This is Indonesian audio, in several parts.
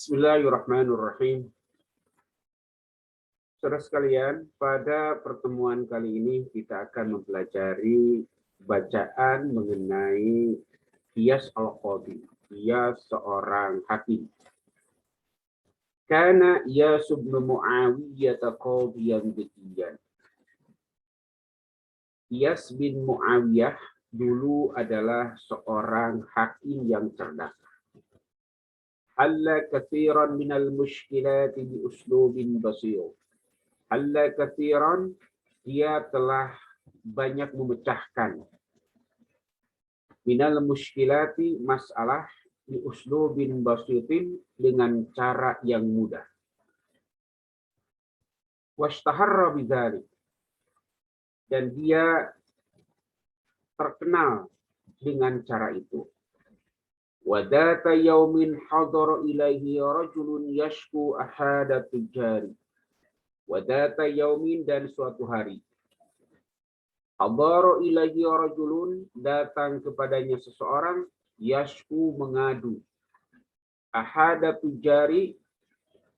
Bismillahirrahmanirrahim. Saudara sekalian, pada pertemuan kali ini kita akan mempelajari bacaan mengenai Iyas al-Qadhi. Iyas seorang hakim. Kana Iyas bin Muawiyah qadhiyan zakiyan. Iyas bin Muawiyah dulu adalah seorang hakim yang cerdas. Halla katsiran minal mushkilati bi uslubin basir. Halla katsiran, dia telah banyak memecahkan minal mushkilati, masalah, bi uslubin basitin, dengan cara yang mudah. Washtaharra bidzalik, dan dia terkenal dengan cara itu. Wadata yaumin hadara ilaihi rajulun yashku ahada tujari. Wadata yaumin, dan suatu hari hadara ilaihi rajulun, datang kepadanya seseorang, yashku, mengadu, ahada tujari,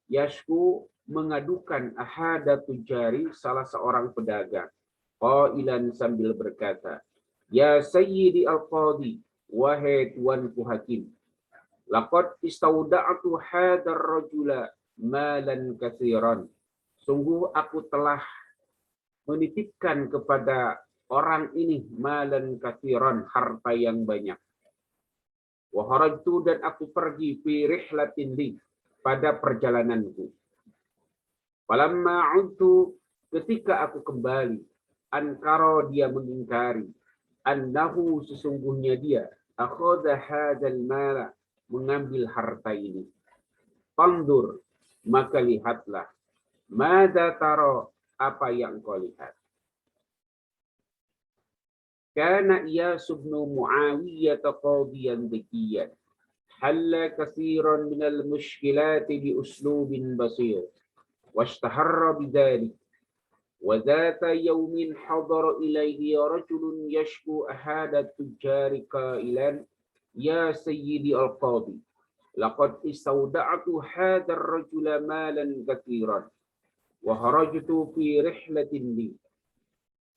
yashku, mengadukan, ahada tujari, salah seorang pedagang, qailan, sambil berkata, ya sayyidi al-qadhi, wahai tuanku hakim, laqad istauda'tu hadar rajula malan katsiran, sungguh aku telah menitipkan kepada orang ini malan katsiran, harta yang banyak. Wa kharajtu, dan aku pergi, fi rihlatin li, pada perjalananku. Falamma udtu, ketika aku kembali, ankara, dia mengingkari, annahu, sesungguhnya dia, akhadha hadzal mala, mengambil harta ini. Fandur, maka lihatlah, mada tara, apa yang kau lihat. Kana Iyas bin Muawiyah qadhiyan zakiyan, halla katsiran minal mushkilati bi uslubin basir, washtaharra bidzalik. وذات يوم حضر إليه رجل يشكو أحد التجار قائلا يا سيدي القاضي لقد استودعت هذا الرجل مالا كثيرا وخرجت في رحلة لي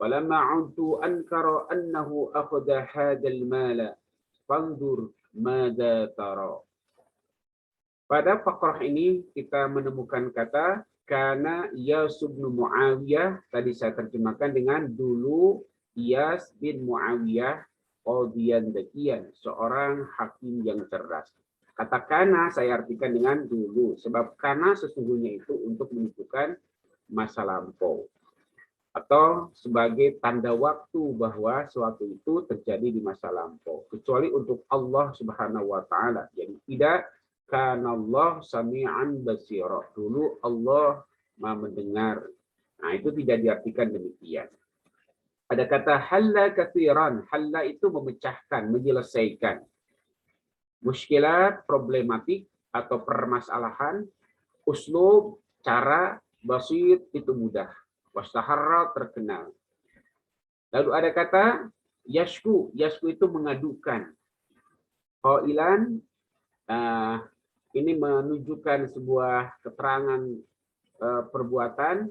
فلما عدت أنكر أنه أخذ هذا المال فانظر ماذا ترى. Pada fakrah ini kita menemukan kata karena Iyas bin Muawiyah, tadi saya terjemahkan dengan dulu Iyas bin Muawiyah qadhiyan zakiyan, seorang hakim yang cerdas. Kata kana saya artikan dengan dulu, sebab kana sesungguhnya itu untuk menunjukkan masa lampau atau sebagai tanda waktu bahwa suatu itu terjadi di masa lampau, kecuali untuk Allah Subhanahu wa taala. Jadi tidak Kana Allah sami'an basira. Dulu Allah Maha mendengar. Nah, itu tidak diartikan demikian. Ada kata halla katsiran. Halla itu memecahkan, menyelesaikan. Muskilat, problematik atau permasalahan. Uslub, cara. Basit, itu mudah. Wastaharra, terkenal. Lalu ada kata yashku. Yashku itu mengadukan. Qailan, ini menunjukkan sebuah keterangan perbuatan.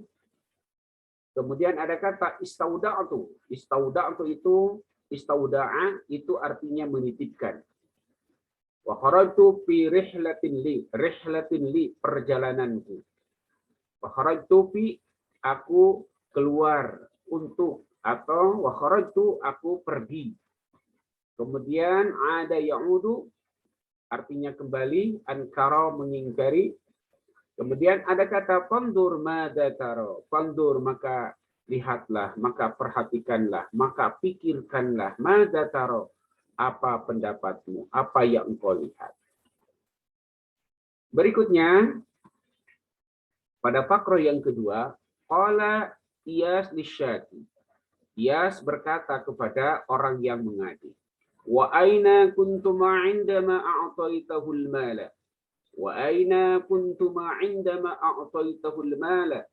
Kemudian ada kata istauda'tu. Istauda'tu itu, istauda'a itu artinya menitipkan. Wa kharajtu fi rihlatin li. Rihlatin li, perjalananku. Wa kharajtu fi, aku keluar untuk, atau wa kharajtu, aku pergi. Kemudian ada ya'udu, artinya kembali, ankara, mengingkari. Kemudian ada kata fandur mada taro. Fandur, maka lihatlah, maka perhatikanlah, maka pikirkanlah, mada taro, apa pendapatmu, apa yang engkau lihat. Berikutnya, pada fakro yang kedua, qala Iyas lisyati. Iyas berkata kepada orang yang mengadu. Wa aina kuntuma indama a'taitahul mala. Wa aina kuntuma indama a'taitahul mala.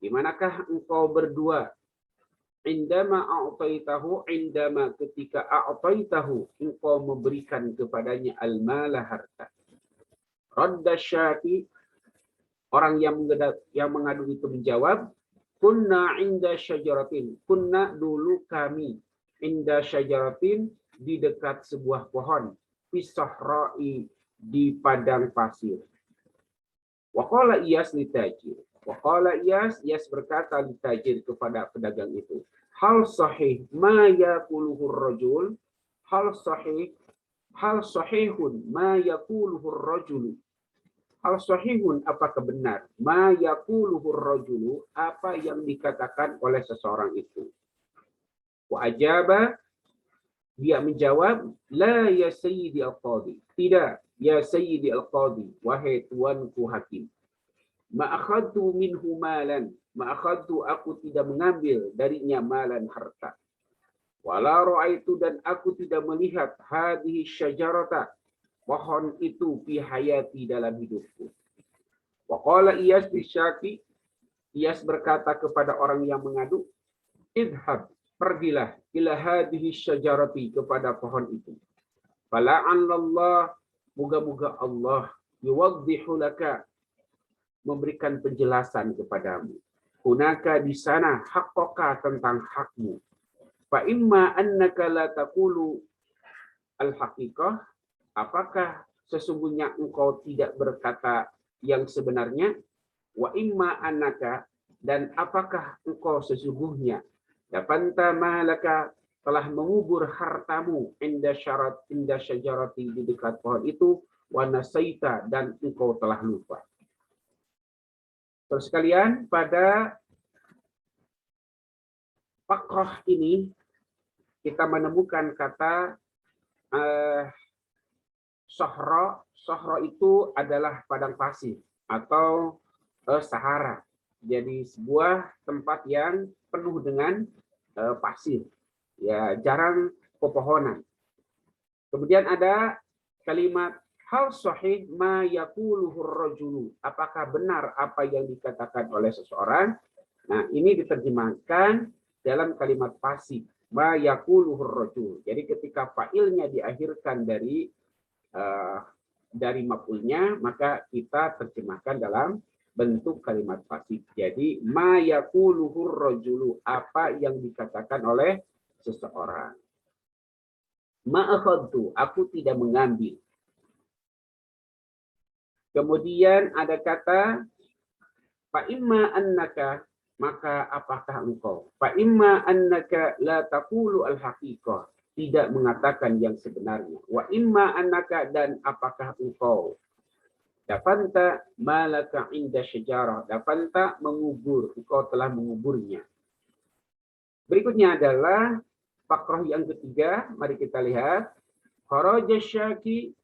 Di manakah engkau berdua? Indama a'taitahu, indama ketika a'taitahu, engkau memberikan kepadanya al-mala, harta. Radda syaki, orang yang mengadu itu menjawab, kunna inda syajaratin. Kunna dulu kami inda syajaratin di dekat sebuah pohon. Fisahra'i di padang pasir. Wa qala Iyas litajir. Wa qala Iyas berkata litajir kepada pedagang itu. Hal sahih ma yaquluhur rajul. Hal sahihun ma yaquluhur rajul. Hal sahihun, apakah benar? Ma yaquluhur rajulu, apa yang dikatakan oleh seseorang itu. Wa ajaba, dia menjawab, la ya sayyidi al-qadi. Tidak, ya sayyidi al-qadi, wahai tuanku hakim. Ma akhadtu minhu malan. Ma akhadtu, aku tidak mengambil darinya malan harta. Wala ra'aitu, dan aku tidak melihat hadhihi syajarata, pohon itu fi hayati, dalam hidupku. Wa qala Iyas bisyaki, Iyas berkata kepada orang yang mengadu, idhab, pergilah ila hadhihi syajarati, kepada pohon itu. Fala'anallah, moga-moga Allah yuwaddihu laka, memberikan penjelasan kepadamu. Hunaka, di sana, haqqaka, tentang hakmu. Fa imma annaka la taqulu al-haqiqah, apakah sesungguhnya engkau tidak berkata yang sebenarnya, wa imma annaka, dan apakah engkau sesungguhnya dapanta malaka, telah mengubur hartamu inda syajarati, di dekat pohon itu, wa nasaita, dan engkau telah lupa. Terus sekalian, pada fakrah ini kita menemukan kata Sahra. Sahra itu adalah padang pasir atau Sahara. Jadi sebuah tempat yang penuh dengan pasir. Ya, jarang pepohonan. Kemudian ada kalimat hal sahih ma yaquluhur rajulu. Apakah benar apa yang dikatakan oleh seseorang? Nah, ini diterjemahkan dalam kalimat pasif. Ma yaquluhur rajul. Jadi ketika fa'ilnya diakhirkan dari maf'ulnya, maka kita terjemahkan dalam bentuk kalimat pasif. Jadi ma yaquluhur rajulu, apa yang dikatakan oleh seseorang. Ma akhadtu, aku tidak mengambil. Kemudian ada kata fa imma annaka, maka apakah engkau? Fa imma annaka la taqulu al-haqiqah, tidak mengatakan yang sebenarnya. Wa imma annaka, dan apakah engkau? Dafanta malaka inda syajarah. Dafanta, mengubur, engkau telah menguburnya. Berikutnya adalah fakrah yang ketiga. Mari kita lihat. Kharaja syaki,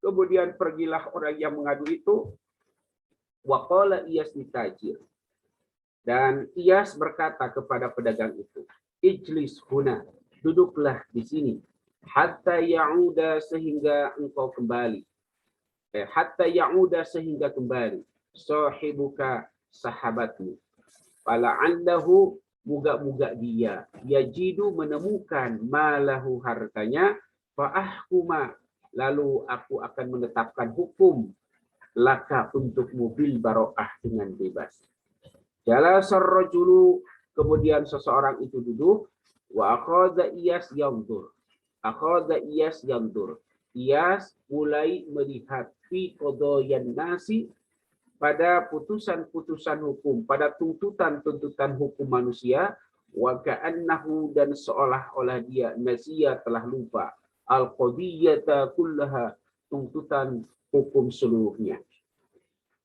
kemudian pergilah orang yang mengadu itu. Wa qala Iyas litajir, dan Iyas berkata kepada pedagang itu, ijlis huna, duduklah di sini, hatta ya'uda, sehingga engkau kembali. Hatta ya'uda, sehingga kembali. Sahibuka, sahabatmu. Fala'allahu, moga-moga dia yajidu, menemukan malahu, hartanya, fa'ahkuma, lalu aku akan menetapkan hukum laka, untuk mobil baro'ah, dengan bebas. Jalasar rajulu, kemudian seseorang itu duduk. Wa akhadha Iyas yanzur. Akhadha Iyas yanzur. Iyas mulai melihat fi qadayan nasi, pada putusan-putusan hukum, pada tuntutan-tuntutan hukum manusia. Wa ka'annahu, dan seolah-olah dia nasiya, telah lupa, al-qadiyata kullaha, tuntutan hukum seluruhnya.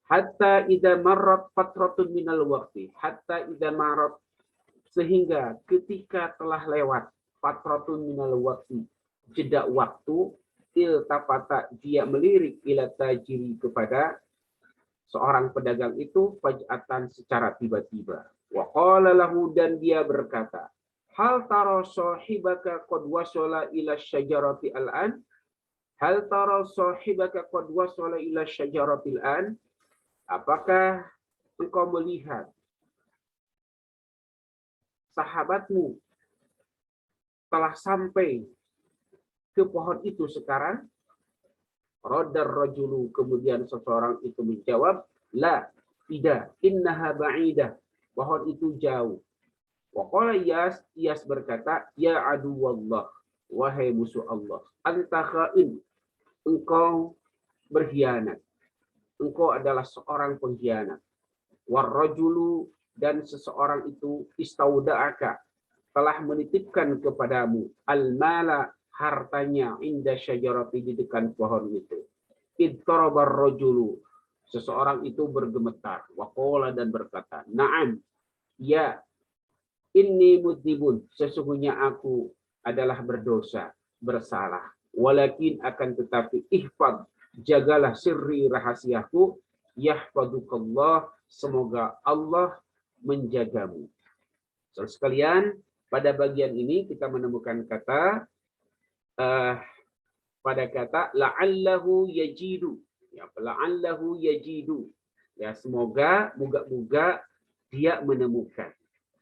Hatta idza marrat fatratun minal waqti, hatta idza marrat, sehingga ketika telah lewat, fatratun minal waqti, jeda waktu, iltafata, dia melirik, ila tajiri, kepada seorang pedagang itu, faj'atan, secara tiba-tiba. Wa qala lahu, dan dia berkata, hal tara sahibaka qad wasala ila syajarati al-an? Hal tara sahibaka qad wasala ila syajarati al-an? Apakah engkau melihat sahabatmu telah sampai ke pohon itu sekarang? Radar rajulu, kemudian seseorang itu menjawab, la, tidak, innaha ba'idah, pohon itu jauh. Wa qala Iyas berkata, ya aduwallah, wahai musuh Allah, anta khain, engkau berkhianat. Engkau adalah seorang pengkhianat. Warrajulu, dan seseorang itu istauda'aka, telah menitipkan kepadamu al-mala, hartanya, inda syajarati, di dekat pohon itu. Iddarabar rajulu, seseorang itu bergemetar, waqala, dan berkata, na'am, ya, inni mudnibun, sesungguhnya aku adalah berdosa, bersalah. Walakin, akan tetapi, ihfad, jagalah sirri, rahasiaku, yahfadukallah, semoga Allah menjagamu. Saudara sekalian, pada bagian ini kita menemukan kata pada kata la'allahu yajidu, ya, la'allahu yajidu, ya, semoga, moga-moga dia menemukan.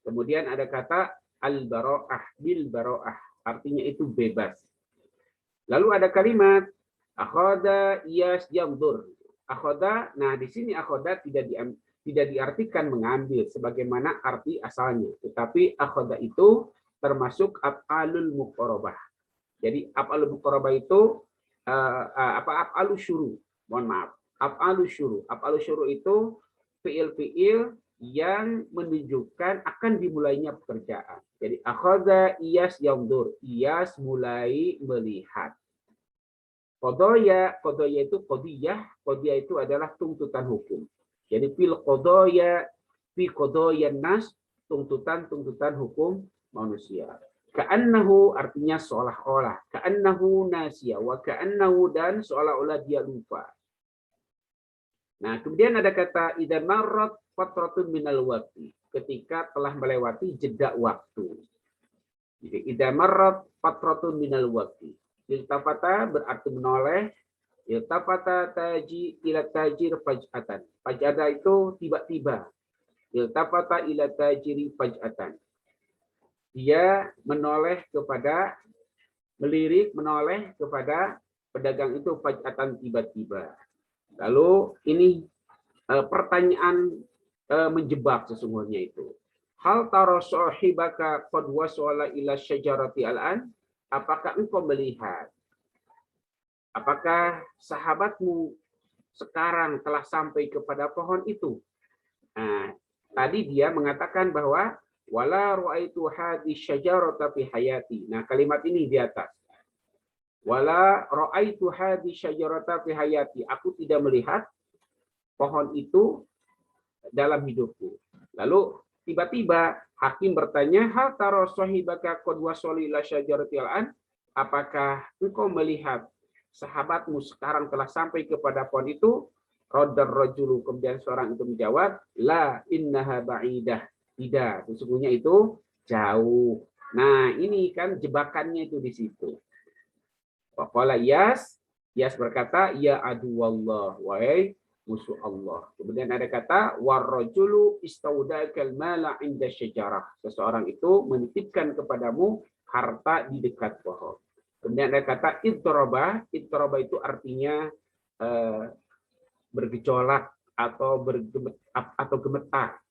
Kemudian ada kata al-bara'ah, bil bara'ah, artinya itu bebas. Lalu ada kalimat akhadha Iyas yanzur. Akhadha, nah di sini akhadha tidak diartikan mengambil sebagaimana arti asalnya, tetapi akhadha itu termasuk af'alul muqarabah. Jadi af'alul muqarabah itu af'alus syuru. Mohon maaf. Af'alus syuru. Af'alus syuru itu fiil-fiil yang menunjukkan akan dimulainya pekerjaan. Jadi akhadha Iyas yanzur. Iyas mulai melihat. Qadaya itu qadiyah. Qadiyah itu adalah tuntutan hukum. Jadi fil qadaya, fi qadayan nas, tuntutan hukum manusia. Ka'annahu, artinya seolah-olah. Ka'annahu nasiya, wa ka'annahu, dan seolah-olah dia lupa. Nah, kemudian ada kata idza marrat fatratun minal waqti, ketika telah melewati jeda waktu. Jadi idza marrat fatratun minal waqti. Iltafata berarti menoleh. Iltafata taji ila tajir faj'atan. Faj'ata itu tiba-tiba. Iltafata ila tajiri faj'atan. Dia menoleh kepada, melirik, menoleh kepada pedagang itu faj'atan, tiba-tiba. Lalu ini pertanyaan menjebak sesungguhnya itu. Hal tara sahibaka qad wasala ila syajarati al'an? Apakah engkau melihat? Apakah sahabatmu sekarang telah sampai kepada pohon itu? Nah, tadi dia mengatakan bahwa wala ra'aitu hadhihi syajarata fi hayati. Nah, kalimat ini di atas. Wala ra'aitu hadhihi syajarata fi hayati. Aku tidak melihat pohon itu dalam hidupku. Lalu tiba-tiba hakim bertanya, hal tara sahibaka qad wasala ila syajaratil an? Apakah engkau melihat sahabatmu sekarang telah sampai kepada pohon itu? Radar rajulu, kemudian seorang itu menjawab, la innaha ba'idah. Tidak, sesungguhnya itu jauh. Nah, ini kan jebakannya itu di situ. Waqala Iyas berkata, ya aduwallah, wahai musuh Allah. Kemudian ada kata warrajulu istaudakal mala inda syajarah. Seseorang itu menitipkan kepadamu harta di dekat pohon. Kemudian ada kata idtaraba. Idtaraba itu artinya bergejolak atau gemetar.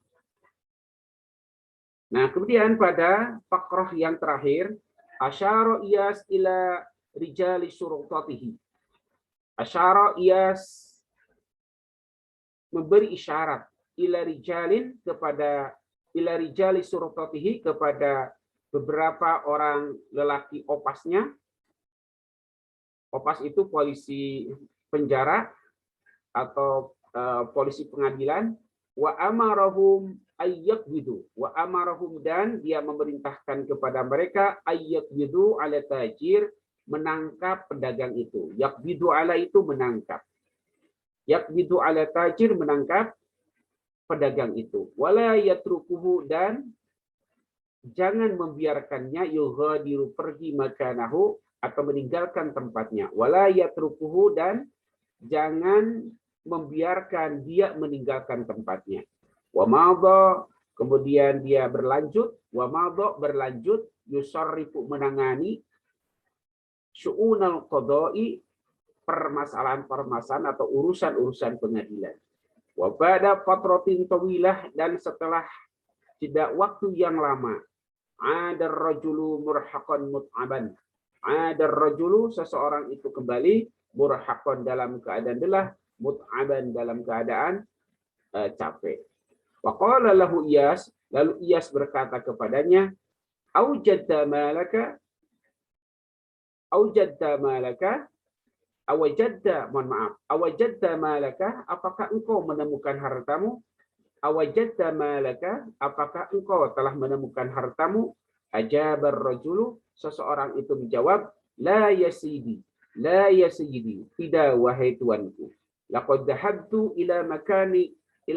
Nah, kemudian pada fakrah yang terakhir, asyara Iyas ila rijali surutatihi. Asyara Iyas memberi isyarat ila rijalin, kepada ila rijali surutatihi, kepada beberapa orang lelaki opasnya. Opas itu polisi penjara atau polisi pengadilan. Wa amarahum ayyaqbidu, wa amarahum, dan dia memerintahkan kepada mereka ayyaqbidu ala tajir, menangkap pedagang itu. Yaqbidu ala itu menangkap. Yaqbidu ala tajir, menangkap pedagang itu. Wala yatrukuhu, dan jangan membiarkannya yughadiru, pergi makanahu, atau meninggalkan tempatnya. Wala yatrukuhu, dan jangan membiarkan dia meninggalkan tempatnya. Wa madha, kemudian dia berlanjut. Wa madha, berlanjut. Yusarrifu, menangani. Syu'unal qada'i, permasalahan-permasalahan atau urusan-urusan pengadilan. Wa ba'da fatratin tawilah, dan setelah jeda waktu yang lama, adar rajulu murhaqan mut'aban. Adar rajulu, seseorang itu kembali, murhaqan dalam keadaan lelah, mut'aban dalam keadaan capek. Wa qala lahu Iyas, lalu Iyas berkata kepadanya, Aujadta malaka, awajadta malaka, apakah engkau menemukan hartamu? Awajadta malaka, apakah engkau telah menemukan hartamu? Ajabar rajulu, seseorang itu menjawab, la ya sayyidi, tidak wahai tuanku. Laqad dhahabtu ila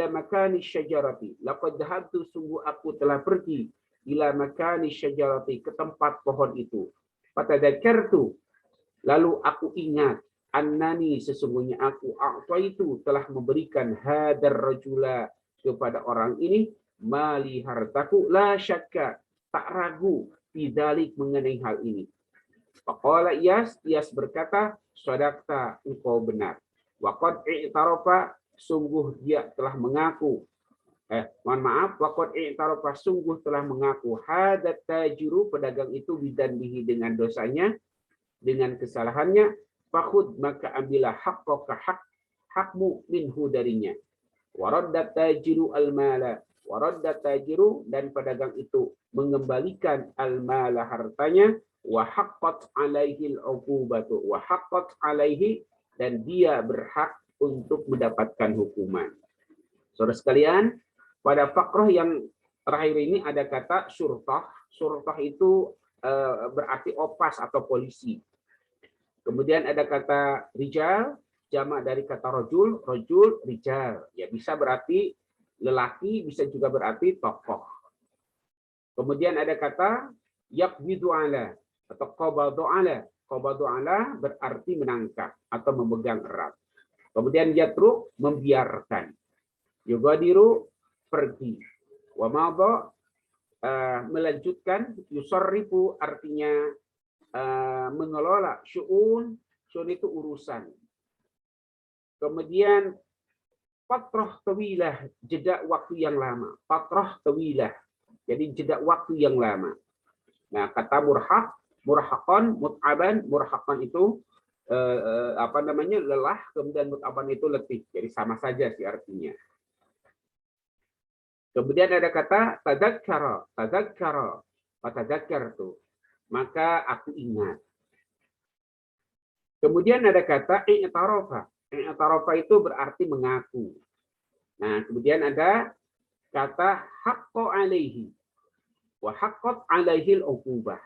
makani syajarati, laqad dhahabtu, sungguh aku telah pergi, ila makani syajarati, ke tempat pohon itu. Fatadzakartu, lalu aku ingat, annani, sesungguhnya aku, a'taitu, telah memberikan hadar rajula, kepada orang ini, mali, hartaku, la syakka, tak ragu, bidzalik, mengenai hal ini. Faqala Iyas berkata, shadaqta, engkau benar. Wa qad i'tarafa, sungguh dia telah mengaku. Waqad i'tarafa, sungguh telah mengaku, hadat tajiru, pedagang itu, bidanbihi, dengan dosanya, dengan kesalahannya. Fakhud, maka ambillah haqqaka, hakmu, minhu, darinya. Waraddat tajiru al-mala, waraddat tajiru, dan pedagang itu mengembalikan al-mala, hartanya, wa haqqat alaihi al-uqubatu, wa haqqat alaihi, dan dia berhak untuk mendapatkan hukuman. Saudara sekalian, pada fakrah yang terakhir ini ada kata syurtah. Syurtah itu berarti opas atau polisi. Kemudian ada kata rijal, jamak dari kata rajul, rijal. Ya, bisa berarti lelaki, bisa juga berarti tokoh. Kemudian ada kata yaqbidu ala atau qabadu ala. Qabadu ala berarti menangkap atau memegang erat. Kemudian yatruk, membiarkan. Yugadiru, pergi. Wa madha, melanjutkan. Yusarrifu, artinya mengelola. Syu'un itu urusan. Kemudian fatrah tawilah, jeda waktu yang lama. Fatrah tawilah, jadi jeda waktu yang lama. Nah, kata murhaqan, mut'aban, murhaqan itu lelah, kemudian mut'aban itu letih. Jadi sama saja sih artinya. Kemudian ada kata tadzakkara, fatadzakkartu, maka aku ingat. Kemudian ada kata i'tarafa. I'tarafa itu berarti mengaku. Nah, kemudian ada kata haqqo alaihi wa haqqat alaihi al-uqubah.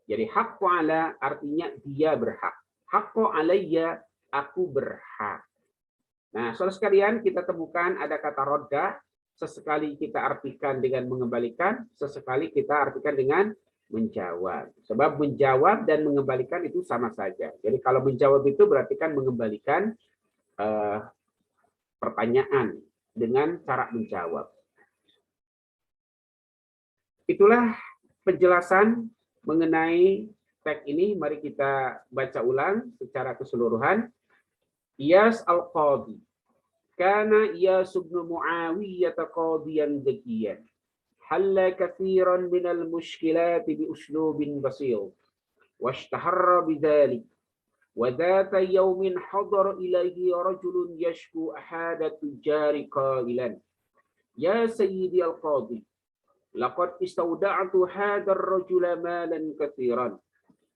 Jadi haqqo ala artinya dia berhak. Haqqo alayya, aku berhak. Nah, saudara sekalian, kita temukan ada kata rodda, sesekali kita artikan dengan mengembalikan, sesekali kita artikan dengan menjawab. Sebab menjawab dan mengembalikan itu sama saja. Jadi kalau menjawab itu berarti kan mengembalikan pertanyaan dengan cara menjawab. Itulah penjelasan mengenai teks ini. Mari kita baca ulang secara keseluruhan. Iyas al-Qadi. Kana Iyas ibn Muawiyah qadiyan zakiyan. Halla kathiran minal mushkilati bi uslubin basil. Washtaharra bidhalik. وذات يوم حضر إليه رجل يشكو أحد التجار قائلا يا سيدي القاضي لقد استودعت هذا الرجل مالا كثيرا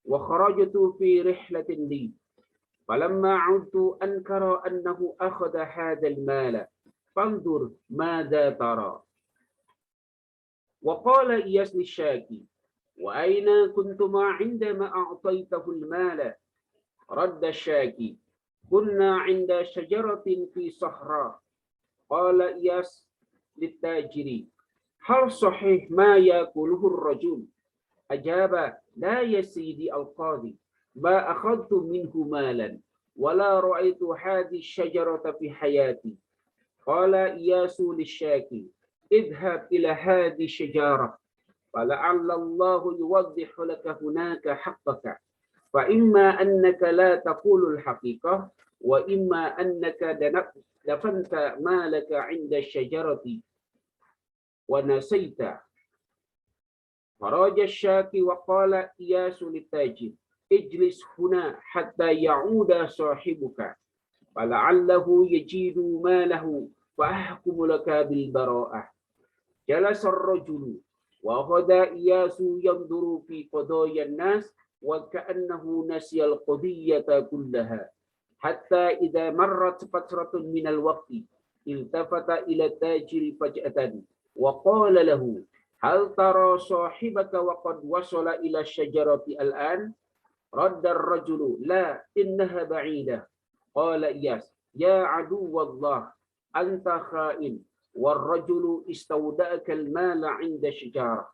وخرجت في رحلة لي فلما عدت أنكر أنه أخذ هذا المال فانظر ماذا ترى. وقال إياس للشاكي وأين كنتما عندما أعطيته المال؟ رد الشاكي كنا عند شجرة في صحراء. قال إياس للتاجر هل صحيح ما يأكله الرجل؟ أجاب لا يا سيدي القاضي ما أخذت منه مالا ولا رأيت هذه الشجرة في حياتي. قال إياس للشاكي اذهب إلى هذه الشجرة فلعل الله يوضح لك هناك حقك. Fa imma annaka la taqulul haqiqah wa imma annaka dafanta malaka 'inda syajarati wa nasaita. Faraja syaki wa qala iyasu litajib ijlis huna hatta ya'uda sahibuka fala'allahu yajidu malahu fa ahkumu laka bil bara'ah. Jalasa ar-rajulu wa ghada iyasu yanzuru fi qadaya an-nas wa ka'annahu nasiya al-qadiyyata kullaha hatta idza marrat fatratun min al-waqti iltafata ila tajiri faj'atan wa qala lahu hal tara sahibaka wa qad wasala ila syajarati al-an? Radda ar-rajulu la innaha ba'idah. Qala Iyas ya aduwallah anta kha'in war-rajulu istawda'aka al-mala 'inda syajara.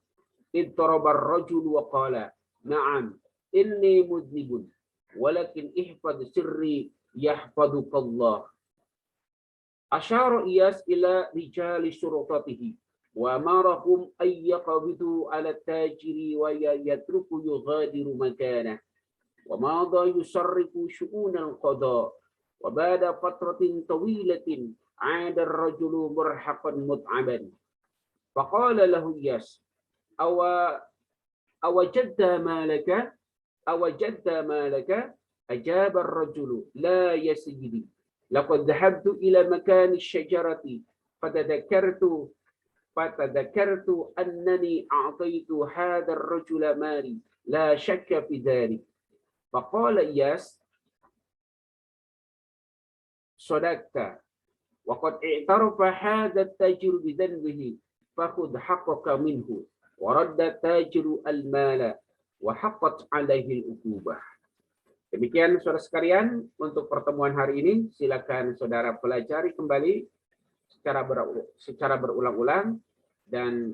Idtaraba ar-rajulu wa qala na'am inni mudnibun walakin ihfad sirri yahfadukallah. Asyara Iyas ila rijali surutatihi wa amarahum ay yaqbidu ala tajiri wa yatruku yughadiru makanah wa madha yusarrifu syu'un al-qada wa ba'da fatratin tawilatin 'ada ar-rajulu murhaqan mut'aban faqala lahu Iyas awajadta malaka ajaba ar-rajulu la ya sayyidi laqad dhahabtu ila makani asy-syajarati fatadakkartu annani a'taitu hadha ar-rajula mali la syakka fi dhalik. Faqala Iyas sadaqta wa qad i'tarafa hadha at-tajiru bi dhanbihi fakhudh haqqaka minhu wa radda tajiru al-mala wa haqqat 'alaihi al-uqubah. Demikian saudara sekalian untuk pertemuan hari ini, silakan saudara pelajari kembali secara berulang-ulang dan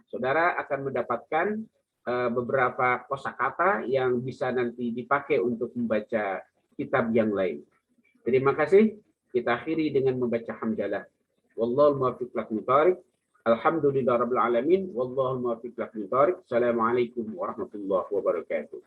saudara akan mendapatkan beberapa kosakata yang bisa nanti dipakai untuk membaca kitab yang lain. Terima kasih. Kita akhiri dengan membaca hamdalah. Wallahul muwaffiq ila aqwamit. Alhamdulillahirabbil alamin. Wallahul muwaffiq ila aqwamit. Assalamualaikum warahmatullahi wabarakatuh.